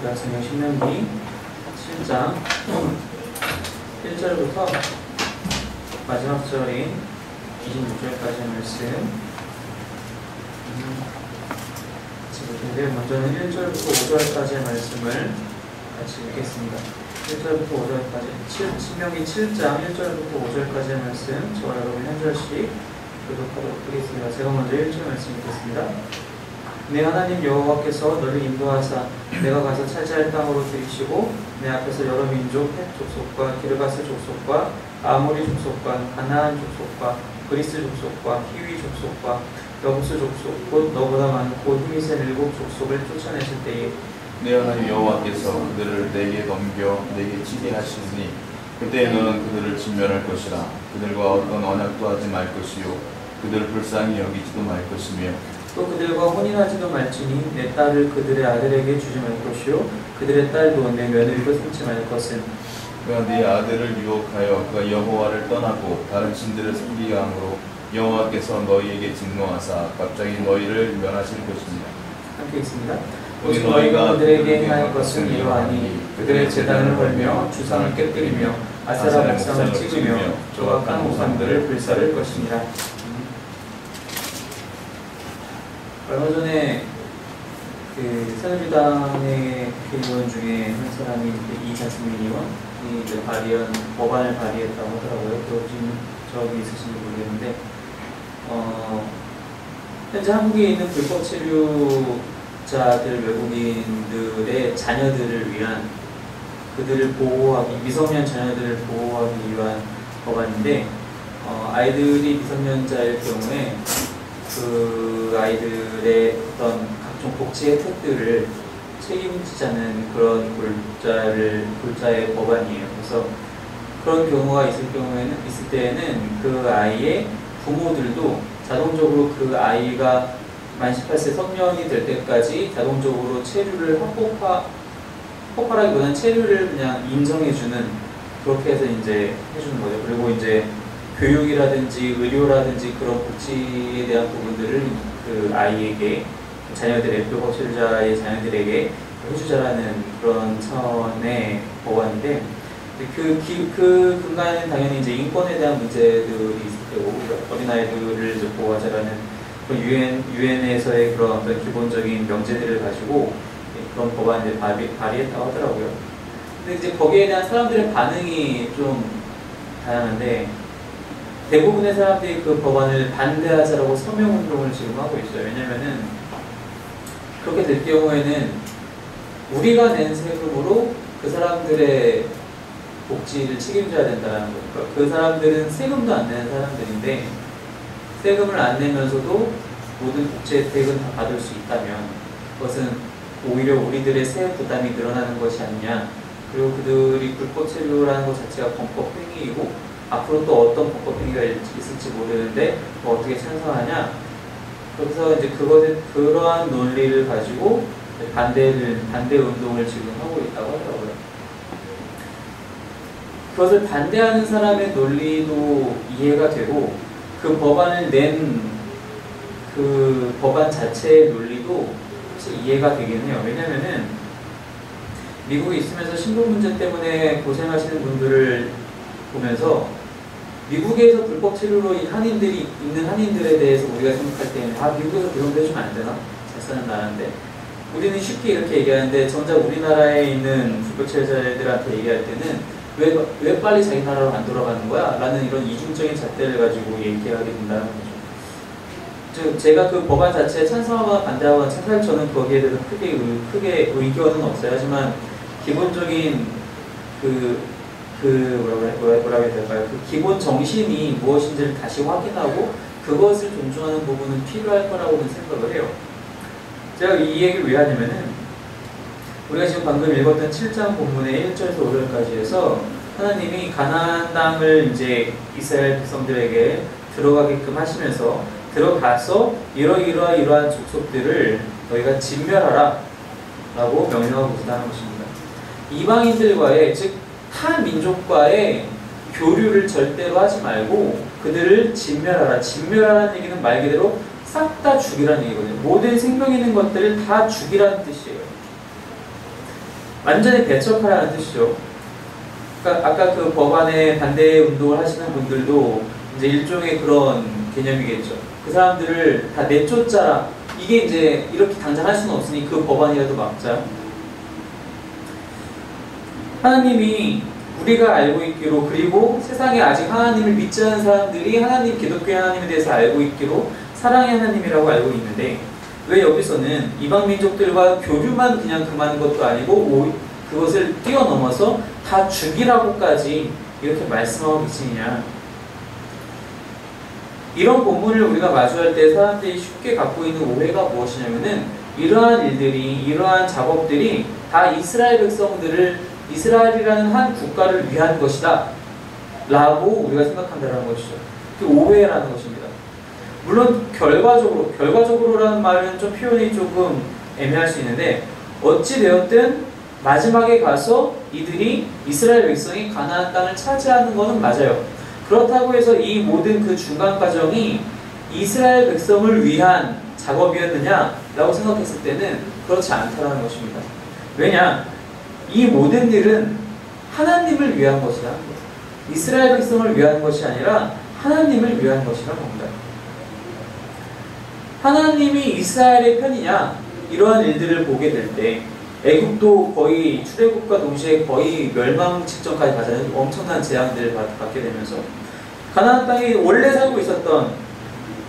구약성경 신명기 7장 1절부터 마지막 절인 26절까지의 말씀 지금 먼저는 1절부터 5절까지의 말씀을 같이 읽겠습니다. 1절부터 5절까지 신명기 7장 1절부터 5절까지의 말씀 저와 여러분 한 절씩 교독하도록 하겠습니다. 제가 먼저 1절 말씀 읽겠습니다. 내 하나님 여호와께서 너를 인도하사 내가 가서 차지할 땅으로 들이시고 내 앞에서 여러 민족 헷 족속과 기르가스 족속과 아모리 족속과 가나안 족속과 그리스 족속과 히위 족속과 여부스 족속 곧 너보다 많고 힘이 센 7 족속을 쫓아내실 때에 내 하나님 여호와께서 그들을 내게 넘겨 내게 치게 하시니 그때 너는 그들을 진멸할 것이라. 그들과 어떤 언약도 하지 말 것이요 그들을 불쌍히 여기지도 말 것이며 또 그들과 혼인하지도 말지니 내 딸을 그들의 아들에게 주지 말 것이요 그들의 딸도 내 며느리로 삼지 말 것은 그가 네 아들을 유혹하여 그가 여호와를 떠나고 다른 신들을 섬기게 함으로 여호와께서 너희에게 진노하사 갑자기 너희를 멸하실 것입니다. 함께 있습니다. 오직 너희가 그들에게 행할 것은 이러하니 그들의 제단을 헐며 주상을 깨뜨리며 아세라 목상을 찍으며 조각한 우상들을 불사를 것이니라. 얼마 전에 그 새누리당의 국회의원 중에 한 사람이 이자스민 의원이 발의한 법안을 발의했다고 하더라고요. 또 지금 저기 있으신지 모르겠는데 현재 한국에 있는 불법 체류자들 외국인들의 자녀들을 위한 그들을 보호하기 미성년 자녀들을 보호하기 위한 법안인데 아이들이 미성년자일 경우에 그 아이들의 어떤 각종 복지 혜택들을 책임지자는 그런 골자의 법안이에요. 그래서 그런 경우가 있을 때에는 그 아이의 부모들도 자동적으로 그 아이가 만 18세 성년이 될 때까지 자동적으로 체류를 합법화라기보다는 체류를 그냥 인정해주는 그렇게 해서 이제 해주는 거죠. 그리고 이제 교육이라든지 의료라든지 그런 복지에 대한 부분들을 그 아이에게 자녀들의 불법 체류자의 자녀들에게 해주자라는 그런 차원의 법안인데 그 근간에는 당연히 이제 인권에 대한 문제들이 있을 테고 어린아이들을 이제 보호하자라는 그런 유엔에서의 그런 어떤 기본적인 명제들을 가지고 그런 법안을 발의했다고 하더라고요. 근데 이제 거기에 대한 사람들의 반응이 좀 다양한데 대부분의 사람들이 그 법안을 반대하자라고 서명운동을 지금 하고 있어요. 왜냐면은 그렇게 될 경우에는 우리가 낸 세금으로 그 사람들의 복지를 책임져야 된다는 거니까 그 사람들은 세금도 안 내는 사람들인데 세금을 안 내면서도 모든 복지 혜택은 다 받을 수 있다면 그것은 오히려 우리들의 세금 부담이 늘어나는 것이 아니냐. 그리고 그들이 불법 체류라는 것 자체가 범법 행위이고 앞으로 또 어떤 법법 행위가 있을지 모르는데 어떻게 찬성하냐. 그래서 이제 그러한 논리를 가지고 반대 운동을 지금 하고 있다고 하더라고요. 그것을 반대하는 사람의 논리도 이해가 되고 그 법안을 낸 그 법안 자체의 논리도 사실 이해가 되긴 해요. 왜냐면은 미국에 있으면서 신분 문제 때문에 고생하시는 분들을 보면서 미국에서 불법 체류로 있는 한인들에 대해서 우리가 생각할 때는 미국에서 그 정도 해주면 안 되나? 잘 사는 나라인데 우리는 쉽게 이렇게 얘기하는데 정작 우리나라에 있는 불법 체류자들한테 얘기할 때는 왜 빨리 자기 나라로 안 돌아가는 거야? 라는 이런 이중적인 잣대를 가지고 얘기하게 된다는 거죠. 제가 그 법안 자체에 찬성하거나 반대하거나 사실 저는 거기에 대해서 크게 의견은 없어요. 하지만 기본적인 뭐라고 해야 될까요? 그 기본 정신이 무엇인지를 다시 확인하고 그것을 존중하는 부분은 필요할 거라고는 생각을 해요. 제가 이 얘기를 왜 하냐면은 우리가 지금 방금 읽었던 7장 본문의 1절에서 5절까지 해서 하나님이 가나안 땅을 이제 이스라엘 백성들에게 들어가게끔 하시면서 들어가서 이러한 족속들을 너희가 진멸하라 라고 명령하고 있다는 것입니다. 이방인들과의 즉 타 민족과의 교류를 절대로 하지 말고 그들을 진멸하라. 진멸하라는 얘기는 말 그대로 싹 다 죽이라는 얘기거든요. 모든 생명 있는 것들을 다 죽이라는 뜻이에요. 완전히 배척하라는 뜻이죠. 그러니까 아까 그 법안에 반대 운동을 하시는 분들도 이제 일종의 그런 개념이겠죠. 그 사람들을 다 내쫓자라. 이게 이제 이렇게 당장 할 수는 없으니 그 법안이라도 막자. 하나님이 우리가 알고 있기로, 그리고 세상에 아직 하나님을 믿지 않은 사람들이 하나님, 기독교의 하나님에 대해서 알고 있기로 사랑의 하나님이라고 알고 있는데, 왜 여기서는 이방 민족들과 교류만 그냥 금하는 것도 아니고 그것을 뛰어넘어서 다 죽이라고까지 이렇게 말씀하고 계시느냐. 이런 본문을 우리가 마주할 때 사람들이 쉽게 갖고 있는 오해가 무엇이냐면은, 이러한 일들이, 이러한 작업들이 다 이스라엘 백성들을, 이스라엘이라는 한 국가를 위한 것이다 라고 우리가 생각한다는 것이죠. 그 오해라는 것입니다. 물론 결과적으로라는 말은 좀 표현이 조금 애매할 수 있는데, 어찌되었든 마지막에 가서 이들이, 이스라엘 백성이 가나안 땅을 차지하는 것은 맞아요. 그렇다고 해서 이 모든 그 중간 과정이 이스라엘 백성을 위한 작업이었느냐라고 생각했을 때는 그렇지 않다는 것입니다. 왜냐? 이 모든 일은 하나님을 위한 것이다. 이스라엘 백성을 위한 것이 아니라 하나님을 위한 것이라고 합니다. 하나님이 이스라엘의 편이냐? 이러한 일들을 보게 될 때 애국도 거의 출애굽과 동시에 거의 멸망 직전까지 가자는 엄청난 재앙들을 받게 되면서 가나안 땅에 원래 살고 있었던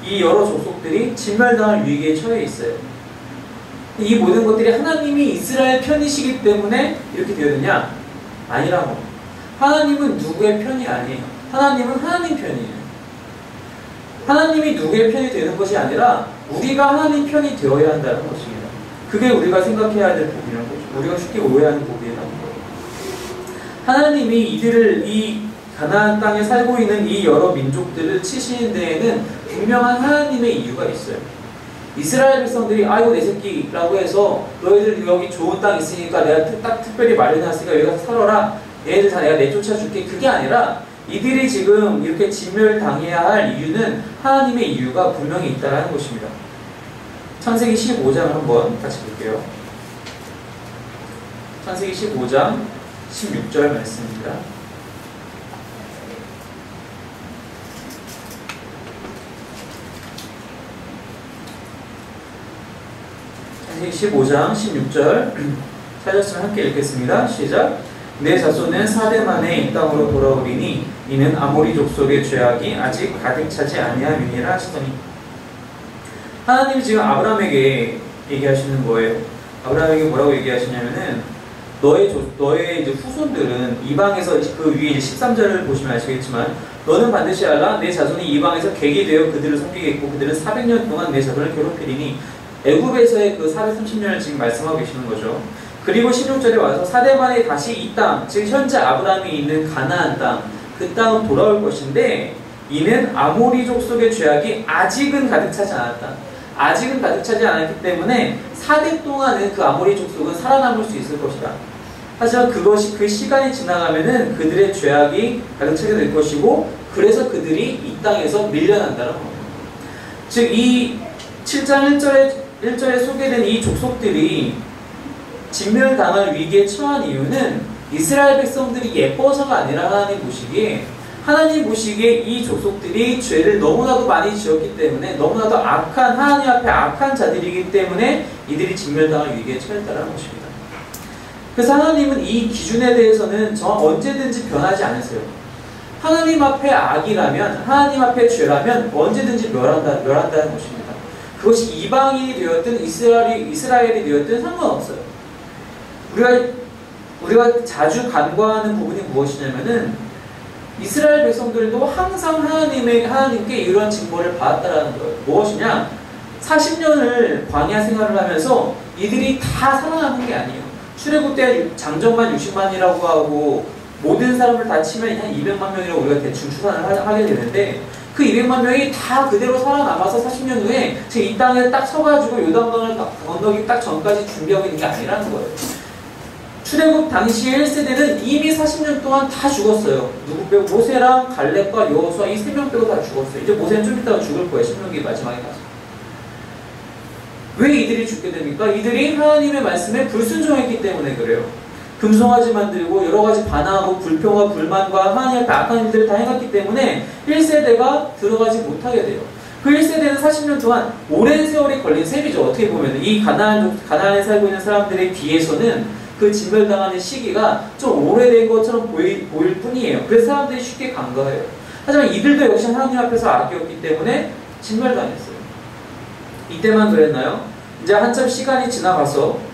이 여러 족속들이 진멸당할 위기에 처해 있어요. 이 모든 것들이 하나님이 이스라엘 편이시기 때문에 이렇게 되었느냐? 아니라고. 하나님은 누구의 편이 아니에요. 하나님은 하나님 편이에요. 하나님이 누구의 편이 되는 것이 아니라 우리가 하나님 편이 되어야 한다는 것입니다. 그게 우리가 생각해야 될 부분이라는 거죠. 우리가 쉽게 오해하는 부분이라는 거예요. 하나님이 이들을, 이 가나안 땅에 살고 있는 이 여러 민족들을 치시는 데에는 분명한 하나님의 이유가 있어요. 이스라엘 백성들이 아이고 내 새끼라고 해서 너희들 여기 좋은 땅 있으니까 내가 딱 특별히 마련해놨으니까 여기 가서 살아라, 얘네들 다 내가 내쫓아줄게, 그게 아니라 이들이 지금 이렇게 진멸당해야 할 이유는 하나님의 이유가 분명히 있다는 것입니다. 창세기 15장을 한번 같이 볼게요. 창세기 15장 16절 말씀입니다. 창세기 15장 16절 찾았으면 함께 읽겠습니다. 시작. 내 자손은 4대 만에 이 땅으로 돌아오리니 이는 아모리 족속의 죄악이 아직 가득 차지 아니함이니라 하시더니, 하나님이 지금 아브라함에게 얘기하시는 거예요. 아브라함에게 뭐라고 얘기하시냐면은 너의 이제 후손들은 이방에서, 그 위에 13절을 보시면 아시겠지만, 너는 반드시 알라. 내 자손이 이방에서 객이 되어 그들을 섬기겠고 그들은 400년 동안 내 자손을 괴롭히리니, 애굽에서의 그 430년을 지금 말씀하고 계시는 거죠. 그리고 16절에 와서 4대 만에 다시 이 땅, 즉 현재 아브라함이 있는 가나안 땅, 그 땅으로 돌아올 것인데, 이는 아모리 족속의 죄악이 아직은 가득 차지 않았다. 아직은 가득 차지 않았기 때문에 4대 동안은 그 아모리 족속은 살아남을 수 있을 것이다. 하지만 그것이, 그 시간이 지나가면은 그들의 죄악이 가득 차게 될 것이고, 그래서 그들이 이 땅에서 밀려난다는 겁니다. 즉 이 7장 1절에 소개된 이 족속들이 진멸당할 위기에 처한 이유는 이스라엘 백성들이 예뻐서가 아니라 하나님 보시기에 이 족속들이 죄를 너무나도 많이 지었기 때문에, 너무나도 악한, 하나님 앞에 악한 자들이기 때문에 이들이 진멸당할 위기에 처했다는 것입니다. 그래서 하나님은 이 기준에 대해서는 언제든지 변하지 않으세요. 하나님 앞에 악이라면, 하나님 앞에 죄라면 언제든지 멸한다는 것입니다. 그것이 이방인이 되었든 이스라엘이 되었든 상관없어요. 우리가 자주 간과하는 부분이 무엇이냐면은, 이스라엘 백성들도 항상 하나님께 이러한 징벌을 받았다라는 거예요. 무엇이냐? 40년을 광야 생활을 하면서 이들이 다 살아남은 게 아니에요. 출애굽 때 장정만 60만이라고 하고 모든 사람을 다 치면 한 200만 명이라고 우리가 대충 추산을 하게 되는데, 그 200만 명이 다 그대로 살아남아서 40년 후에 지금 이 땅에 딱 서가지고 요단강을 건너기 딱 전까지 준비하고 있는 게 아니라는 거예요. 출애굽 당시의 1세대는 이미 40년 동안 다 죽었어요. 누구 빼고? 모세랑 갈렙과 여호수아 이 3명 빼고 다 죽었어요. 이제 모세는 좀 이따가 죽을 거예요. 신명기 마지막에 가서. 왜 이들이 죽게 됩니까? 이들이 하나님의 말씀에 불순종했기 때문에 그래요. 금송아지 만들고 여러 가지 반항하고 불평과 불만과 하나님 앞에 악한 일들을 다 행했기 때문에 1세대가 들어가지 못하게 돼요. 그 1세대는 40년 동안 오랜 세월이 걸린 셈이죠. 어떻게 보면 이 가나안에 살고 있는 사람들에 비해서는 그 진멸당하는 시기가 좀 오래된 것처럼 보일 뿐이에요. 그래서 사람들이 쉽게 간과해요. 하지만 이들도 역시 하나님 앞에서 악이었기 때문에 진멸당했어요. 이때만 그랬나요? 이제 한참 시간이 지나가서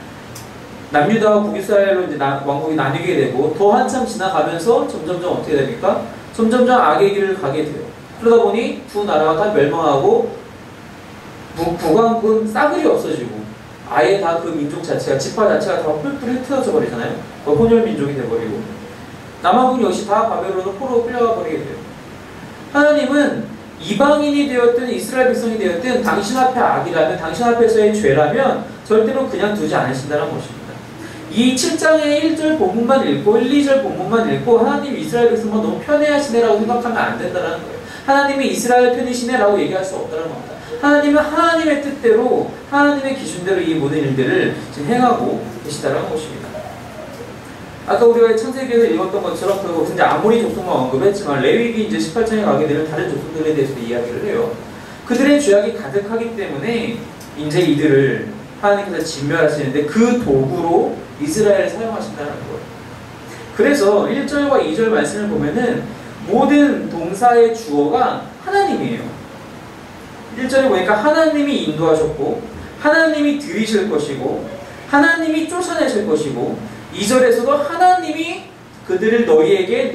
남유다와 북이스라엘로 이제 왕국이 나뉘게 되고 더 한참 지나가면서 점점점 어떻게 됩니까? 점점점 악의 길을 가게 돼요. 그러다 보니 두 나라가 다 멸망하고 북왕국은 싸그리 없어지고 아예 다 그 민족 자체가 지파 자체가 다 뿔뿔이 흩어져 버리잖아요. 혼혈 민족이 돼버리고 남왕국 역시 다 바벨론으로 포로로 끌려가 버리게 돼요. 하나님은 이방인이 되었든 이스라엘 백성이 되었든 당신 앞에 악이라면 당신 앞에서의 죄라면 절대로 그냥 두지 않으신다는 것입니다. 이 7장의 1절 본문만 읽고 1, 2절 본문만 읽고 하나님이 이스라엘 백성만 너무 편애하시네라고 생각하면 안 된다는 거예요. 하나님이 이스라엘 편이시네라고 얘기할 수 없다는 겁니다. 하나님은 하나님의 뜻대로 하나님의 기준대로 이 모든 일들을 지금 행하고 계시다는 것입니다. 아까 우리가 창세기에서 읽었던 것처럼 그 이제 아모리 족속만 언급했지만 레위기 이제 18장에 가게 되는 다른 족속들에 대해서도 이야기를 해요. 그들의 죄악이 가득하기 때문에 이제 이들을 하나님께서 진멸하시는데 그 도구로 이스라엘을 사용하신다는 거예요. 그래서 1절과 2절 말씀을 보면은 모든 동사의 주어가 하나님이에요. 1절에 보니까 하나님이 인도하셨고 하나님이 들이실 것이고 하나님이 쫓아내실 것이고 2절에서도 하나님이 그들을 너희에게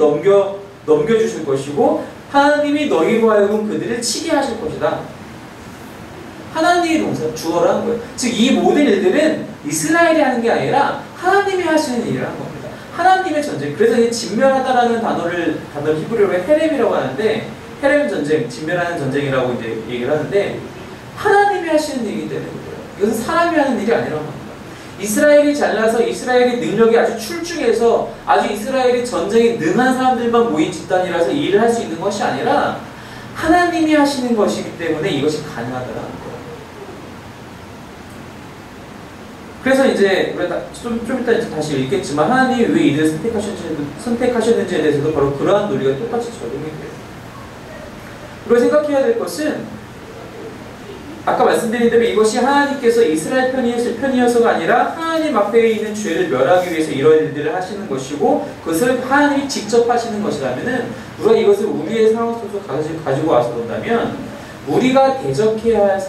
넘겨주실 것이고 하나님이 너희로 하여금 그들을 치게 하실 것이다. 하나님의 동사, 주어라는 거예요. 즉 이 모든 일들은 이스라엘이 하는 게 아니라 하나님이 하시는 일이라는 겁니다. 하나님의 전쟁. 그래서 이 진멸하다라는 단어 히브리어로 헤렘이라고 하는데 헤렘 전쟁, 진멸하는 전쟁이라고 이제 얘기를 하는데 하나님이 하시는 일이기 때문에 그래요. 이것은 사람이 하는 일이 아니라는 겁니다. 이스라엘이 잘나서 이스라엘의 능력이 아주 출중해서 아주 이스라엘이 전쟁에 능한 사람들만 모인 집단이라서 이 일을 할 수 있는 것이 아니라 하나님이 하시는 것이기 때문에 이것이 가능하다는 거예요. 그래서 이제 우리가 좀 이따 이제 다시 읽겠지만 하나님이 왜 이들을 선택하셨는지에 대해서도 바로 그러한 논리가 똑같이 적용이 돼요. 그리고 생각해야 될 것은 아까 말씀드린 대로 이것이 하나님께서 이스라엘 편이어서가 아니라 하나님 앞에 있는 죄를 멸하기 위해서 이런 일들을 하시는 것이고 그것을 하나님이 직접 하시는 것이라면은 우리가 이것을 우리의 상황 속에서 가지고 와서 본다면 우리가 대적해야 할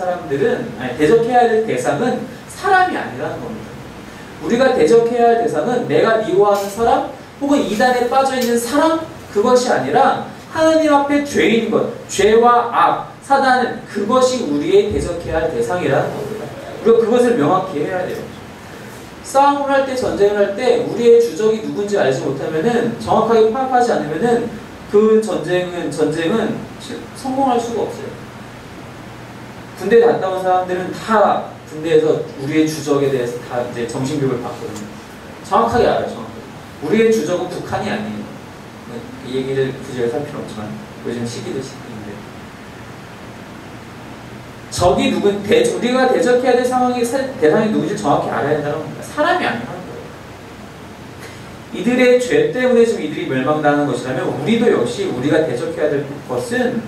대적해야 할 대상은 사람이 아니라는 겁니다. 우리가 대적해야 할 대상은 내가 미워하는 사람 혹은 이단에 빠져있는 사람 그것이 아니라 하나님 앞에 죄인 것, 죄와 악, 사단은 그것이 우리의 대적해야 할 대상이라는 겁니다. 우리가 그것을 명확히 해야 돼요. 싸움을 할 때, 전쟁을 할 때 우리의 주적이 누군지 알지 못하면은 정확하게 파악하지 않으면은 그 전쟁은 성공할 수가 없어요. 군대 갔다 온 사람들은 다 군대에서 우리의 주적에 대해서 다 이제 정신교육을 받거든요. 정확하게 알아요, 정확하게. 우리의 주적은 북한이 아니에요. 이 얘기를 굳이 할 필요는 없지만 요즘 시기도 시기인데 적이 우리가 대적해야 될 대상이 누군지 정확히 알아야 된다는 겁니다. 사람이 아니라는 거예요. 이들의 죄 때문에 지금 이들이 멸망당하는 것이라면 우리도 역시 우리가 대적해야 될 것은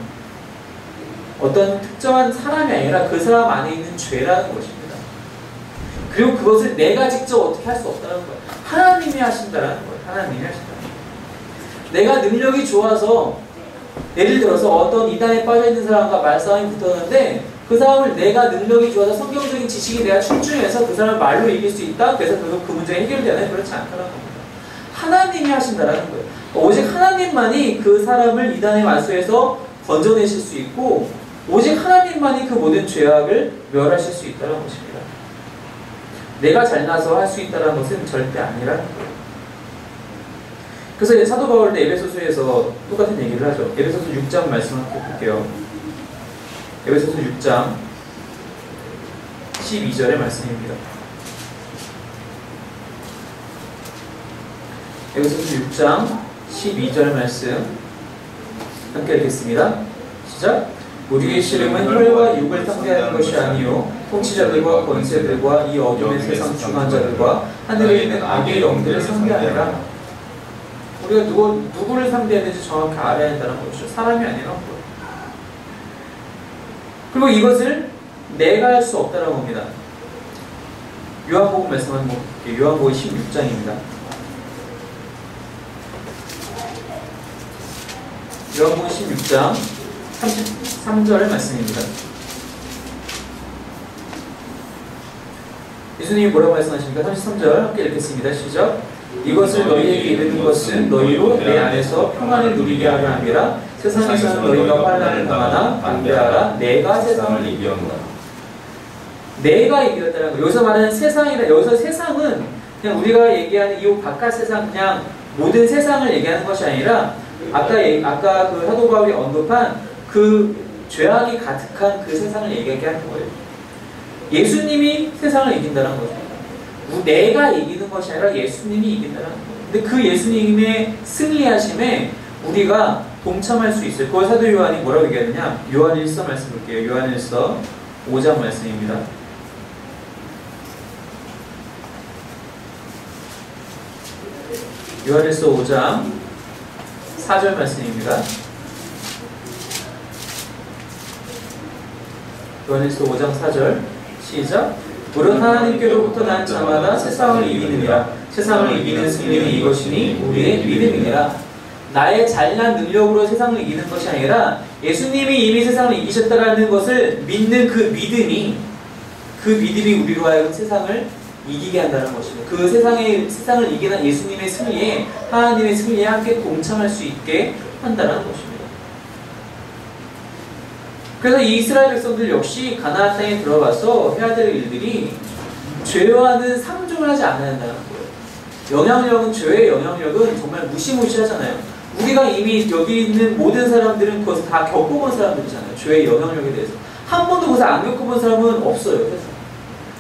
어떤 특정한 사람이 아니라 그 사람 안에 있는 죄라는 것입니다. 그리고 그것을 내가 직접 어떻게 할 수 없다는 거예요. 하나님이 하신다는 거예요. 하나님이 하신다. 내가 능력이 좋아서 예를 들어서 어떤 이단에 빠져있는 사람과 말싸움이 붙었는데 그 사람을 내가 능력이 좋아서 성경적인 지식이 내가 출중해서 그 사람을 말로 이길 수 있다? 그래서 그 문제가 해결되나요? 그렇지 않다는 겁니다. 하나님이 하신다는 거예요. 오직 하나님만이 그 사람을 이단의 말소에서 건져내실 수 있고 오직 하나님만이 그 모든 죄악을 멸하실 수 있다는 것입니다. 내가 잘나서 할 수 있다는 것은 절대 아니라는 거예요. 그래서 이제 사도 바울은 에베소서에서 똑같은 얘기를 하죠. 에베소서 6장 말씀 함께 볼게요. 에베소서 6장 12절의 말씀입니다. 에베소서 6장 12절 말씀 함께 읽겠습니다. 시작! 우리의 씨름은 혈과 육을 상대하는 것이 아니요 통치자들과 권세들과 이 어둠의 세상 중한 자들과 하늘에 있는 악의 영들을 상대하느라. 우리가 누구를 상대해야 되는지 정확히 알아야 한다는 것이죠. 사람이 아니라. 그리고 이것을 내가 할 수 없다라고 합니다. 요한복음 말씀 한번 볼게요. 요한복음 16장입니다. 요한복음 16장 33절 말씀입니다. 예수님이 뭐라고 말씀하십니까? 33절 함께 읽겠습니다. 시작. 이것을 너희에게 이르는 것은 너희로 내 안에서 평안을 누리게 하려 함이라. 세상에서는 너희가 환난을 당하나 담대하라. 내가 세상을 이겼노라. 내가 이겼다는 거. 여기서 말하는 세상이라. 여기서 세상은 그냥 우리가 얘기하는 이 바깥 세상, 그냥 모든 세상을 얘기하는 것이 아니라 아까 그 사도 바울이 언급한 그 죄악이 가득한 그 세상을 얘기하는 거예요. 예수님이 세상을 이긴다는 거죠. 내가 이기는 것이 아니라 예수님이 이긴다는 거예요. 근데 그 예수님의 승리하심에 우리가 동참할 수 있어요. 그걸 사도 요한이 뭐라고 얘기하느냐? 요한 1서 말씀 볼게요. 요한 1서 5장 말씀입니다. 요한 1서 5장 4절 말씀입니다. 요한 1서 5장 4절 시작. 물은 하나님께로부터 난 자마다 세상을 이기느니라. 세상을 이기는 승리는 이것이니 우리의 믿음이니라. 나의 잘난 능력으로 세상을 이기는 것이 아니라 예수님이 이미 세상을 이기셨다라는 것을 믿는 그 믿음이 우리로 하여금 세상을 이기게 한다는 것입니다. 그 세상을 이기는 예수님의 승리에, 하나님의 승리에 함께 동참할 수 있게 한다는 것입니다. 그래서 이 이스라엘 백성들 역시 가나안 땅에 들어가서 해야 될 일들이 죄와는 상종을 하지 않아야 한다는 거예요. 죄의 영향력은 정말 무시무시하잖아요. 우리가 이미 여기 있는 모든 사람들은 그것을 다 겪어본 사람들이잖아요. 죄의 영향력에 대해서. 한 번도 그것을 안 겪어본 사람은 없어요. 그래서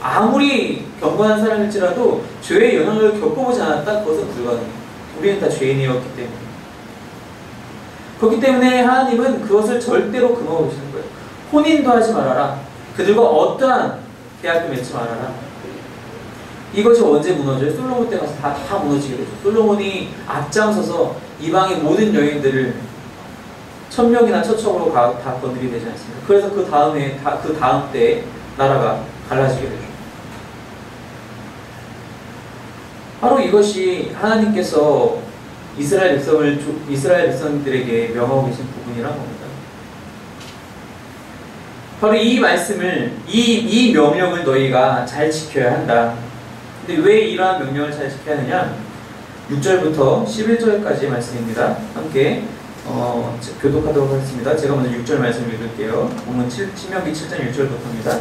아무리 경건한 사람일지라도 죄의 영향력을 겪어보지 않았다? 그것은 불가능해요. 우리는 다 죄인이었기 때문에. 그렇기 때문에 하나님은 그것을 절대로 금하시는 거예요. 혼인도 하지 말아라. 그들과 어떠한 계약도 맺지 말아라. 이것이 언제 무너져요? 솔로몬 때 가서 다 무너지게 되죠. 솔로몬이 앞장서서 이방의 모든 여인들을 1000명이나 처척으로 다 건드리게 되지 않습니까? 그래서 그 다음 때에 나라가 갈라지게 되죠. 바로 이것이 하나님께서 이스라엘 백성들에게 명하고 계신 부분이라고 합니다. 바로 이 말씀을, 이 명령을 너희가 잘 지켜야 한다. 근데 왜 이러한 명령을 잘 지켜야 하느냐? 6절부터 11절까지 말씀입니다. 함께 교독하도록 하겠습니다. 제가 먼저 6절 말씀을 읽을게요. 본문 신명기 7장 6절부터입니다.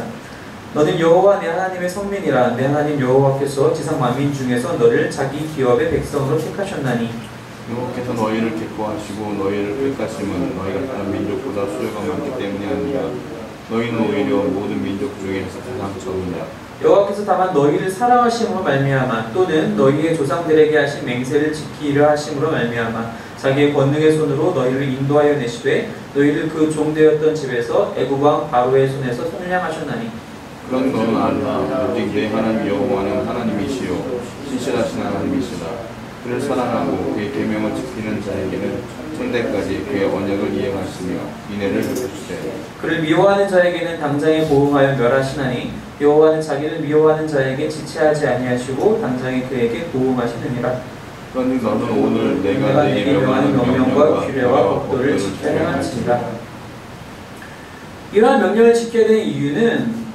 너는 여호와 내 하나님의 성민이라. 내 하나님 여호와께서 지상 만민 중에서 너를 자기 기업의 백성으로 택하셨나니 여호와께서 너희를 기뻐하시고 너희를 택하심은 너희가 다른 민족보다 수요가 많기 때문이 아니라 너희는 오히려 모든 민족 중에서 가장 적으냐. 여호와께서 다만 너희를 사랑하심으로 말미암아 또는 너희의 조상들에게 하신 맹세를 지키려 하심으로 말미암아 자기의 권능의 손으로 너희를 인도하여 내시되 너희를 그 종되었던 집에서 애굽 왕 바로의 손에서 속량하셨나니. 그런 너는 알라. 오직 내 하나님 여호와는 하나님이시요 신실하신 하나님이시라. 그를 사랑하고 그의 계명을 지키는 자에게는 천대까지 그의 언약을 이행하시며 인애를 베푸시되 그를 미워하는 자에게는 당장에 보응하여 멸하시나니 여호와는 자기를 미워하는 자에게 지체하지 아니하시고 당장에 그에게 보응하시느니라. 그러니 너는 오늘 내가 네게 명하는 명령과 규례와 법도를 지켜야 할지니라. 이러한 명령을 지켜야 되는 이유는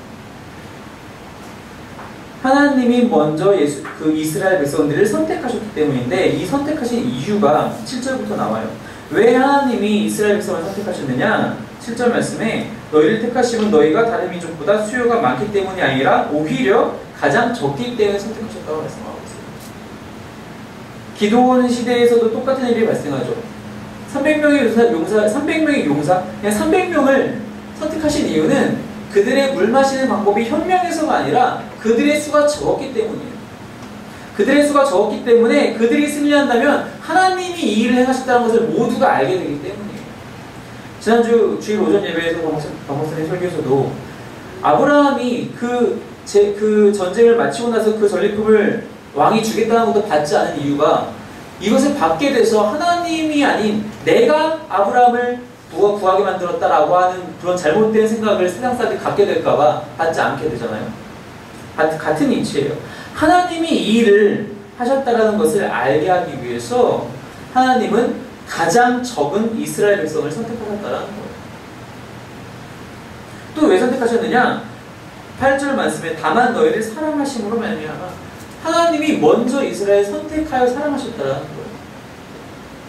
하나님이 먼저 그 이스라엘 백성들을 선택하셨기 때문인데 이 선택하신 이유가 7절부터 나와요. 왜 하나님이 이스라엘 백성을 선택하셨느냐? 7절 말씀에 너희를 택하심은 너희가 다른 민족보다 수요가 많기 때문이 아니라 오히려 가장 적기 때문에 선택하셨다고 말씀하고 있어요. 기도원 시대에서도 똑같은 일이 발생하죠. 300명의 용사, 그냥 300명을 선택하신 이유는 그들의 물 마시는 방법이 현명해서가 아니라 그들의 수가 적었기 때문이에요. 그들의 수가 적었기 때문에 그들이 승리한다면 하나님이 이 일을 행하셨다는 것을 모두가 알게 되기 때문이에요. 지난주 주일 오전 예배에서 박목사님 설교에서도 아브라함이 그 전쟁을 마치고 나서 그 전리품을 왕이 주겠다는 것도 받지 않은 이유가 이것을 받게 돼서 하나님이 아닌 내가 아브라함을 구하게 만들었다라고 하는 그런 잘못된 생각을 세상 사람들이 갖게 될까봐 받지 않게 되잖아요. 같은 이치예요. 하나님이 이 일을 하셨다라는 것을 알게 하기 위해서 하나님은 가장 적은 이스라엘 백성을 선택하셨다라는 거예요. 또 왜 선택하셨느냐? 8절 말씀에 다만 너희를 사랑하심으로 말미암아 하나님이 먼저 이스라엘 선택하여 사랑하셨다라는 거예요.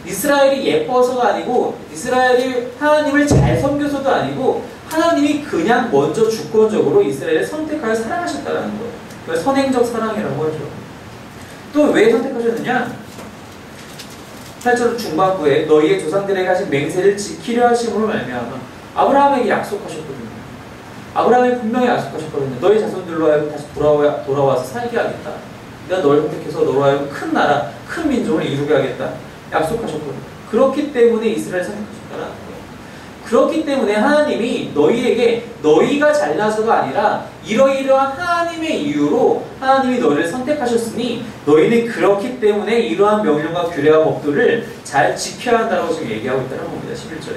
이스라엘이 예뻐서가 아니고 이스라엘이 하나님을 잘 섬겨서도 아니고 하나님이 그냥 먼저 주권적으로 이스라엘을 선택하여 사랑하셨다라는 거예요. 그걸 선행적 사랑이라고 하죠. 또 왜 선택하셨느냐? 8절 중반부에 너희의 조상들에게 하신 맹세를 지키려 하심으로 말미암아 아브라함에게 약속하셨거든요. 아브라함이 분명히 약속하셨거든요. 너희 자손들로 하여금 다시 돌아와서 살게 하겠다. 내가 너를 선택해서 너로 하여금 큰 나라, 큰 민족을 이루게 하겠다. 약속하셨거든요. 그렇기 때문에 이스라엘 선택하셨다는 거예요. 그렇기 때문에 하나님이 너희에게 너희가 잘나서가 아니라 이러이러한 하나님의 이유로 하나님이 너희를 선택하셨으니 너희는 그렇기 때문에 이러한 명령과 규례와 법도를 잘 지켜야 한다고 지금 얘기하고 있다는 겁니다. 11절에.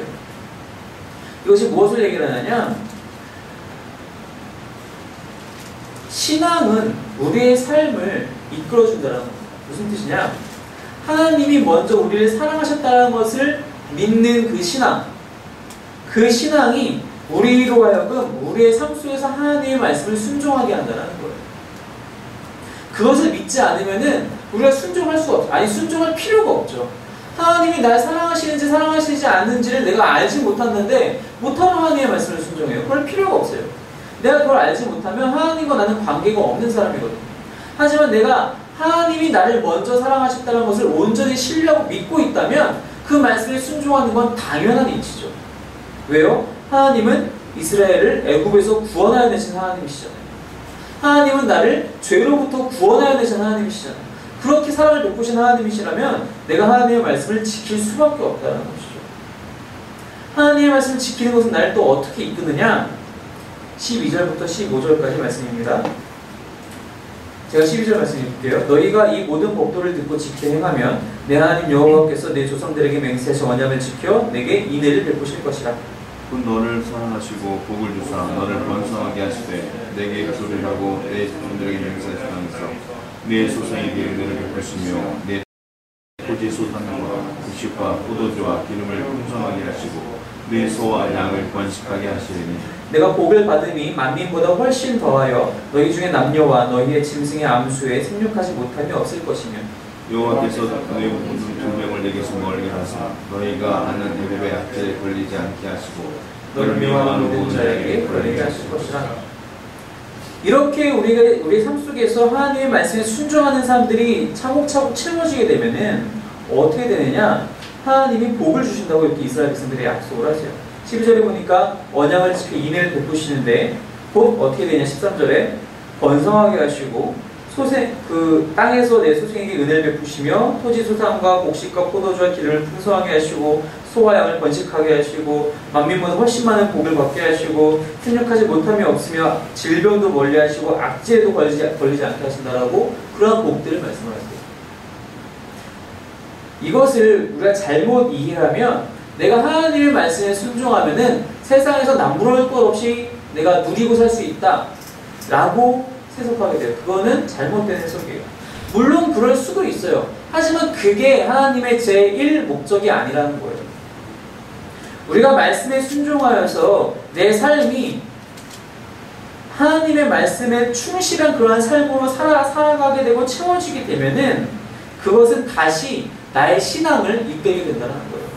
이것이 무엇을 얘기를 하느냐? 신앙은 우리의 삶을 이끌어준다는 겁니다. 무슨 뜻이냐? 하나님이 먼저 우리를 사랑하셨다는 것을 믿는 그 신앙, 그 신앙이 우리로 하여금 우리의 삶 속에서 하나님의 말씀을 순종하게 한다는 거예요. 그것을 믿지 않으면은 우리가 순종할 수가 없죠. 아니 순종할 필요가 없죠. 하나님이 날 사랑하시는지 사랑하시지 않는지를 내가 알지 못하는데 못하면 하나님의 말씀을 순종해요. 그럴 필요가 없어요. 내가 그걸 알지 못하면 하나님과 나는 관계가 없는 사람이거든요. 하지만 내가 하나님이 나를 먼저 사랑하셨다는 것을 온전히 신뢰하고 믿고 있다면 그 말씀에 순종하는 건 당연한 이치죠. 왜요? 하나님은 이스라엘을 애굽에서 구원하여 내신 하나님이시잖아요. 하나님은 나를 죄로부터 구원하여 내신 하나님이시잖아요. 그렇게 사랑을 베푸신 하나님이시라면 내가 하나님의 말씀을 지킬 수밖에 없다는 것이죠. 하나님의 말씀을 지키는 것은 나를 또 어떻게 이끄느냐? 12절부터 15절까지 말씀입니다. 제가 12절 말씀 읽을게요. 너희가 이 모든 법도를 듣고 지켜 행하면 내 하나님 여호와께서 내 조상들에게 맹세하신 언약을 지켜 내게 인애를 베푸실 것이라. 곧 너를 사랑하시고 복을 주사 너를 번성하게 하시되 내게 약속을 하고 내 조상들에게 맹세하시면서 내 조상에게 은혜를 베푸시며 내 토지 소산과 곡식과 포도주와 기름을 풍성하게 하시고 내 소와 양을 번식하게 하시리니 내가 복을 받음이 만민보다 훨씬 더하여 너희 중에 남녀와 너희의 짐승의 암수에 생육하지 못함이 없을 것이며 여호와께서 너희 모든 분명을 내게서 멀게 하사 너희가 아는 애굽의 악재에 걸리지 않게 하시고 너를 미워하는 모든 자에게 걸리게 하실 것이라. 이렇게 우리의 삶 속에서 하나님의 말씀에 순종하는 사람들이 차곡차곡 채워지게 되면은 어떻게 되느냐? 하나님이 복을 주신다고 이렇게 이스라엘 백성들이 약속을 하세요. 12절에 보니까 언약을 지켜 인애를 베푸시는데 곧 어떻게 되냐? 13절에 번성하게 하시고 그 땅에서 내 소생에게 은혜를 베푸시며 토지 소산과 곡식과 포도주와 기름을 풍성하게 하시고 소와 양을 번식하게 하시고 만민보다 훨씬 많은 복을 받게 하시고 생육하지 못함이 없으며 질병도 멀리 하시고 악재에도 걸리지 않게 하신다라고 그러한 복들을 말씀하세요. 이것을 우리가 잘못 이해하면 내가 하나님의 말씀에 순종하면은 세상에서 남부러울 것 없이 내가 누리고 살 수 있다 라고 해석하게 돼요. 그거는 잘못된 해석이에요. 물론 그럴 수도 있어요. 하지만 그게 하나님의 제1 목적이 아니라는 거예요. 우리가 말씀에 순종하여서 내 삶이 하나님의 말씀에 충실한 그러한 삶으로 살아가게 되고 채워지게 되면은 그것은 다시 나의 신앙을 이끌게 된다는 거예요.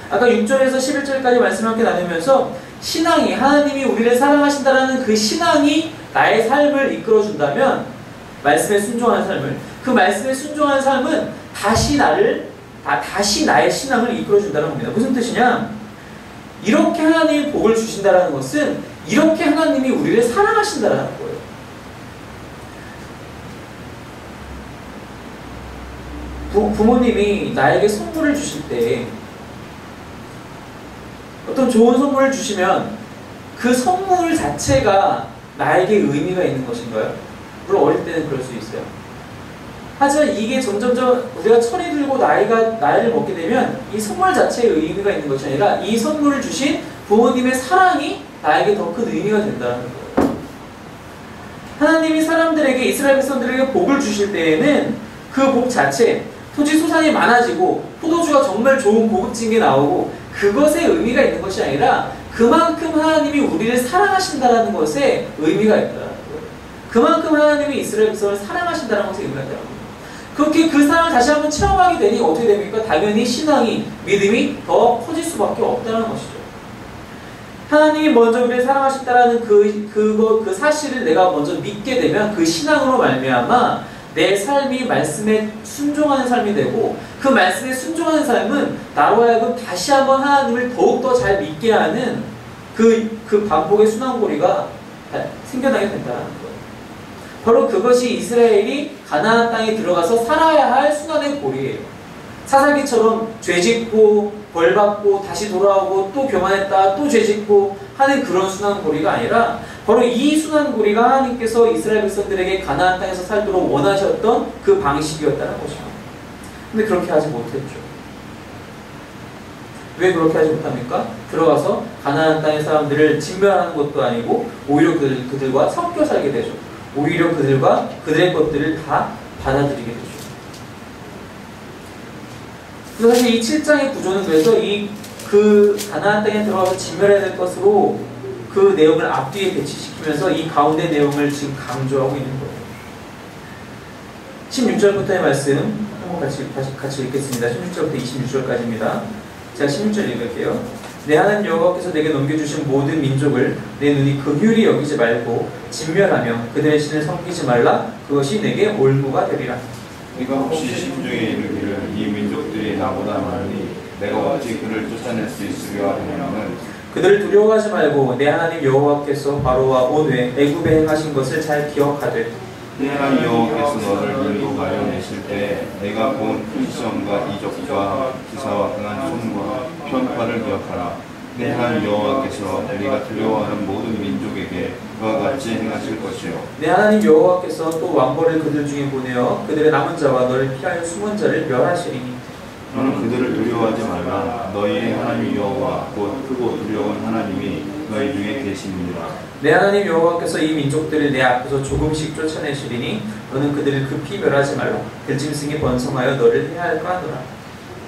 아까 6절에서 11절까지 말씀을 함께 나누면서 신앙이 하나님이 우리를 사랑하신다라는 그 신앙이 나의 삶을 이끌어준다면 말씀에 순종하는 삶을 그 말씀에 순종하는 삶은 다시 나의 신앙을 이끌어준다는 겁니다. 무슨 뜻이냐? 이렇게 하나님이 복을 주신다는 것은 이렇게 하나님이 우리를 사랑하신다는 거예요. 부모님이 나에게 선물을 주실 때 어떤 좋은 선물을 주시면 그 선물 자체가 나에게 의미가 있는 것인가요? 물론 어릴 때는 그럴 수 있어요. 하지만 이게 점점점 우리가 철이 들고 나이를 먹게 되면 이 선물 자체에 의미가 있는 것이 아니라 이 선물을 주신 부모님의 사랑이 나에게 더 큰 의미가 된다는 거예요. 하나님이 사람들에게, 이스라엘 백성들에게 복을 주실 때에는 그 복 자체, 토지 소산이 많아지고 포도주가 정말 좋은 고급진 게 나오고 그것에 의미가 있는 것이 아니라 그만큼 하나님이 우리를 사랑하신다는 것에 의미가 있다는 거예요. 그만큼 하나님이 이스라엘 백성을 사랑하신다는 것에 의미가 있다는 거예요. 그렇게 그 사랑을 다시 한번 체험하게 되니 어떻게 됩니까? 당연히 신앙이, 믿음이 더 커질 수밖에 없다는 것이죠. 하나님이 먼저 우리를 사랑하신다는 그 사실을 내가 먼저 믿게 되면 그 신앙으로 말미암아 내 삶이 말씀에 순종하는 삶이 되고 그 말씀에 순종하는 삶은 나로 하여금 다시 한번 하나님을 더욱더 잘 믿게 하는 그 반복의 순환고리가 생겨나게 된다는 거예요. 바로 그것이 이스라엘이 가나안 땅에 들어가서 살아야 할 순환의 고리예요. 사사기처럼 죄짓고 벌받고 다시 돌아오고 또 교만했다 또 죄짓고 하는 그런 순환고리가 아니라 바로 이 순환고리가 하나님께서 이스라엘 백성들에게 가나안 땅에서 살도록 원하셨던 그 방식이었다는 것이죠. 근데 그렇게 하지 못했죠. 왜 그렇게 하지 못합니까? 들어가서 가나안 땅의 사람들을 진멸하는 것도 아니고 오히려 그들과 섞여 살게 되죠. 오히려 그들의 것들을 다 받아들이게 되죠. 그래서 사실 이 7장의 구조는 그래서 그 가나안 땅에 들어가서 진멸해야 될 것으로 그 내용을 앞뒤에 배치시키면서 이 가운데 내용을 지금 강조하고 있는 거예요. 16절부터의 말씀 한번 같이 읽겠습니다. 16절부터 26절까지입니다. 제가 16절 읽을게요. 내 하나님 여호와께서 내게 넘겨주신 모든 민족을 내 눈이 긍휼히 여기지 말고 진멸하며 그들의 신을 섬기지 말라. 그것이 내게 올무가 되리라. 네가 혹시 심중에 이르기를 이 민족들이 나보다 많으니 내가 어찌 그를 쫓아낼 수 있으려 하냐면 그들을 두려워하지 말고 내 하나님 여호와께서 바로와 온 외 애굽에 행하신 것을 잘 기억하되 내 하나님 여호와께서 너를 인도하여 내실 때 내가 본 큰 시험과 이적과 기사와 강한 손과 편파를 기억하라. 내 하나님 여호와께서 네가 두려워하는 모든 민족에게 그와 같이 행하실 것이요. 내 하나님 여호와께서 또 왕벌을 그들 중에 보내어 그들의 남은 자와 너를 피하여 숨은 자를 멸하시리니 너는 그들을 두려워하지 말라. 너희의 하나님 여호와 곧 크고 두려운 하나님이 너희 중에 계십니다. 내 하나님 여호와께서 이 민족들을 내 앞에서 조금씩 쫓아내시리니 너는 그들을 급히 멸하지 말라. 들짐승이 번성하여 너를 해할까 하노라.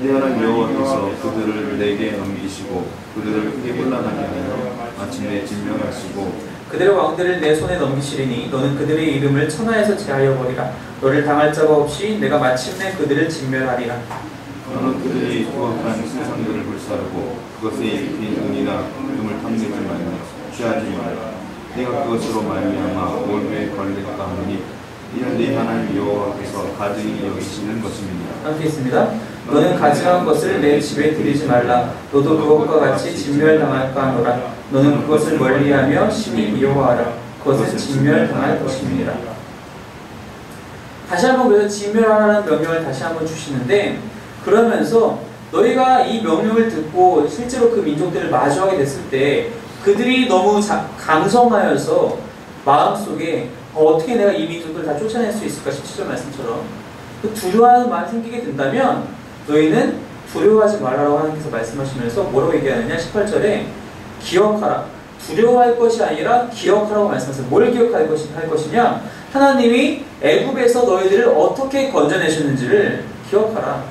내 하나님 여호와께서 그들을 내게 넘기시고 그들을 해곤란하게 하여 마침내 진멸하시고 그들의 왕들을 내 손에 넘기시리니 너는 그들의 이름을 천하에서 제하여 버리라. 너를 당할 자가 없이 내가 마침내 그들을 진멸하리라. 너는 그들이 부엌한 세상들을 불사르고 그것에 입힌 은이나 금을 탐내지 말라. 취하지 말라. 내가 그것으로 말미암아 올무에 걸릴까 하노니 이는 네 하나님 여호와께서 가증히 여기시는 것입니다. 함께 있습니다. 너는 가증한 것을 내 집에 들이지 말라. 너도 그것과 같이 진멸당할까 하노라. 너는 그것을 멀리하며 심히 미워하라. 그것은 진멸당할 것입니다. 다시 한번 그래서 진멸하라는 명령을 다시 한번 주시는데 그러면서 너희가 이 명령을 듣고 실제로 그 민족들을 마주하게 됐을 때 그들이 너무 강성하여서 마음속에 어떻게 내가 이 민족들을 다 쫓아낼 수 있을까 17절 말씀처럼 그 두려워하는 마음이 생기게 된다면 너희는 두려워하지 말라고 하나님께서 말씀하시면서 뭐라고 얘기하느냐 18절에 기억하라. 두려워할 것이 아니라 기억하라고 말씀하세요. 뭘 기억할 것이냐 하나님이 애굽에서 너희들을 어떻게 건져내셨는지를 기억하라.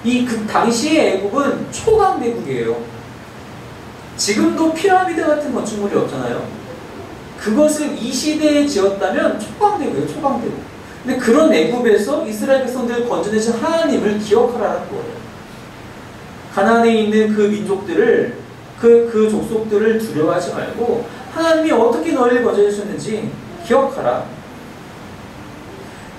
그 당시의 애굽은 초강대국이에요. 지금도 피라미드 같은 건축물이 없잖아요. 그것을 이 시대에 지었다면 초강대국이에요. 초강대국. 근데 그런 애굽에서 이스라엘 백성들을 건져내신 하나님을 기억하라는 거예요. 가나안에 있는 그 민족들을 그 족속들을 두려워하지 말고 하나님이 어떻게 너희를 건져내셨는지 기억하라.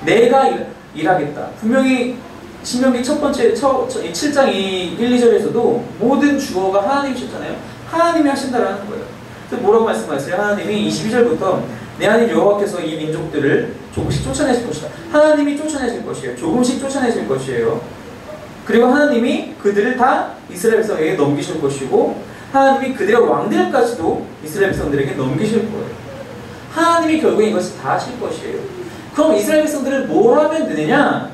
내가 일하겠다. 분명히 신명기 첫 번째 7장 1, 2절에서도 모든 주어가 하나님이셨잖아요. 하나님이 하신다라는 거예요. 그래서 뭐라고 말씀하세요? 하나님이 22절부터 내 하나님 여호와께서 이 민족들을 조금씩 쫓아내실 것이다. 하나님이 쫓아내실 것이에요. 조금씩 쫓아내실 것이에요. 그리고 하나님이 그들을 다 이스라엘 백성에게 넘기실 것이고 하나님이 그들의 왕들까지도 이스라엘 백성들에게 넘기실 거예요. 하나님이 결국에 이것을 다 하실 것이에요. 그럼 이스라엘 백성들은 뭘 하면 되느냐?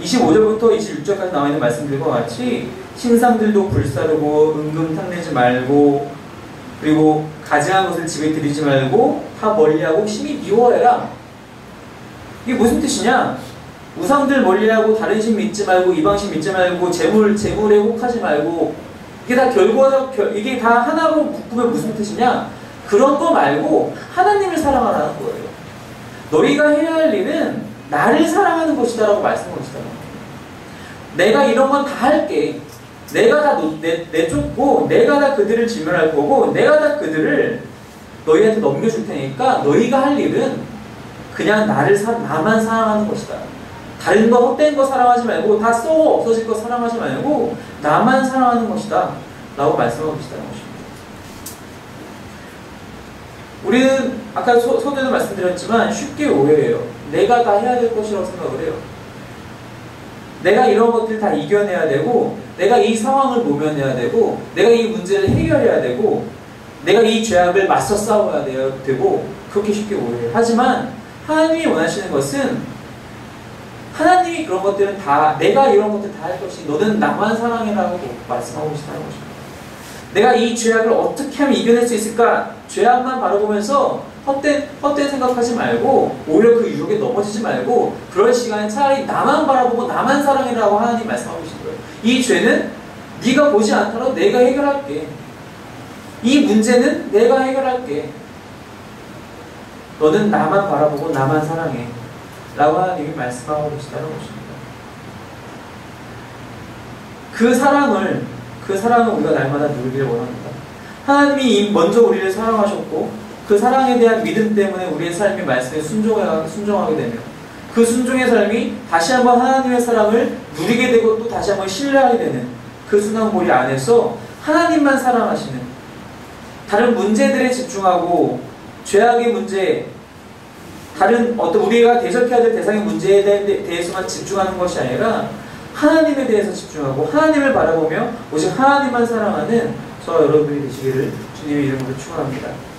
25절부터 26절까지 나와 있는 말씀들과 같이 신상들도 불사르고 은금 탐내지 말고 그리고 가증한 것을 집에 들이지 말고 다 멀리하고 심히 미워해라. 이게 무슨 뜻이냐? 우상들 멀리하고 다른 신 믿지 말고 이방신 믿지 말고 재물에 혹하지 말고 이게 다 이게 다 하나로 묶으면 무슨 뜻이냐? 그런 거 말고 하나님을 사랑하라는 거예요. 너희가 해야 할 일은 나를 사랑하는 것이다라고 말씀하고 있어요. 내가 이런 건 다 할게. 내가 다 내쫓고 내가 다 그들을 진멸할 거고 내가 다 그들을 너희한테 넘겨줄 테니까 너희가 할 일은 그냥 나만 사랑하는 것이다. 다른 거 헛된 거 사랑하지 말고 다 썩어 없어질 거 사랑하지 말고 나만 사랑하는 것이다 라고 말씀하고 계시다는 것입니다. 우리는 아까 서두에도 말씀드렸지만 쉽게 오해해요. 내가 다 해야 될 것이라고 생각을 해요. 내가 이런 것들 다 이겨내야 되고 내가 이 상황을 모면해야 되고 내가 이 문제를 해결해야 되고 내가 이 죄악을 맞서 싸워야 되고 그렇게 쉽게 오해해요. 하지만 하나님이 원하시는 것은 하나님이 그런 것들은 다 내가 이런 것들 다 할 것이 너는 나만 사랑해라고 말씀하고 계시다는 것입니다. 내가 이 죄악을 어떻게 하면 이겨낼 수 있을까? 죄악만 바라보면서 헛된 생각하지 말고 오히려 그 유혹에 넘어지지 말고 그럴 시간에 차라리 나만 바라보고 나만 사랑해라고 하나님 말씀하고 계신 거예요. 이 죄는 네가 보지 않더라도 내가 해결할게. 이 문제는 내가 해결할게. 너는 나만 바라보고 나만 사랑해 라고 하나님이 말씀하고 계시다는 것입니다. 그 사랑을 우리가 날마다 누리기를 원합니다. 하나님이 먼저 우리를 사랑하셨고 그 사랑에 대한 믿음 때문에 우리의 삶이 말씀에 순종하게 되며 그 순종의 삶이 다시 한번 하나님의 사랑을 누리게 되고 또 다시 한번 신뢰하게 되는 그 순환고리 안에서 하나님만 사랑하시는 다른 문제들에 집중하고 죄악의 문제 다른 어떤 우리가 대적해야 될 대상의 문제에 대해서만 집중하는 것이 아니라 하나님에 대해서 집중하고 하나님을 바라보며 오직 하나님만 사랑하는 저와 여러분이 되시기를 주님의 이름으로 축원합니다.